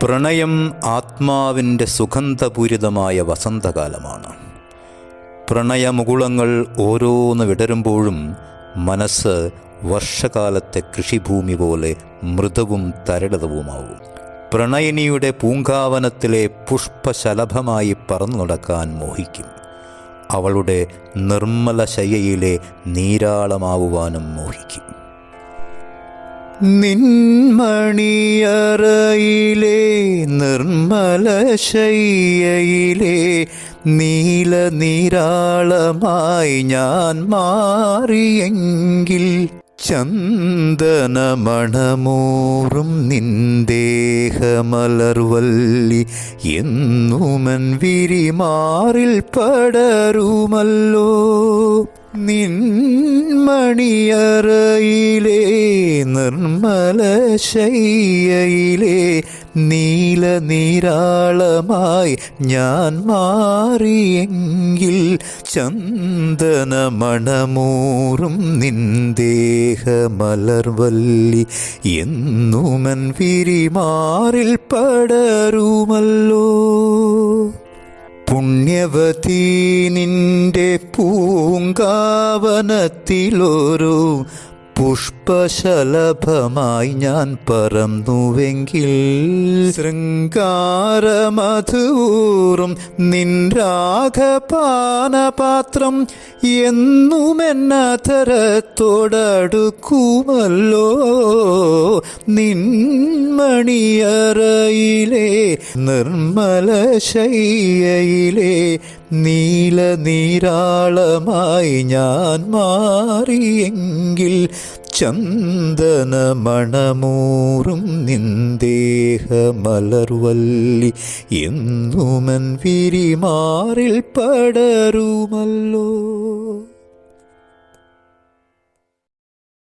പ്രണയം ആത്മാവിൻ്റെ സുഗന്ധപൂരിതമായ വസന്തകാലമാണ്. പ്രണയമുകുളങ്ങൾ ഓരോന്ന് വിടരുമ്പോഴും മനസ്സ് വർഷകാലത്തെ കൃഷിഭൂമി പോലെ മൃദുവും തരളിതവുമാവും. പ്രണയിനിയുടെ പൂങ്കാവനത്തിലെ പുഷ്പശലഭമായി പറന്നു നടക്കാൻ മോഹിക്കും. അവളുടെ നിർമ്മല ശയ്യയിലെ നീരാളമാവുവാനും മോഹിക്കും. നിൻമണിയറയിലെ നിർമ്മല ശയ്യയിലെ നീല നീരാളമായി ഞാൻ മാറിയെങ്കിൽ ചന്ദനമണമൂറും നിന്ദേഹമലർവല്ലി എന്നുമൻ വിരിമാറിൽ പടരുമല്ലോ. നിൻമണിയറയിലെ നിർമ്മല ശയ്യയിലെ നീല നീരാളമായി ഞാൻ മാറിയെങ്കിൽ ചന്ദനമണമൂറും നിന്ദേഹമലർവല്ലി എന്നുമൻ വിരിമാറിൽ പടരുമല്ലോ. പുണ്യവതീ നിന്റെ പൂങ്കാവനത്തിലൊരു പുഷ്പശലഭമായി ഞാൻ പറന്നുവെങ്കിൽ ശൃംഗാരമധൂറും നിൻ രാഗപാനപാത്രം എന്നുമെന്നധരത്തോടടുക്കുമല്ലോ. നിൻമണിയറയിലെ നിർമ്മല ശയ്യയിലെ നീല നീരാളമായി ഞാൻ മാറിയെങ്കിൽ ചന്ദനമണമൂറും നിന്ദേഹമലർവല്ലി എന്നുമൻ വിരിമാറിൽ പടരുമല്ലോ.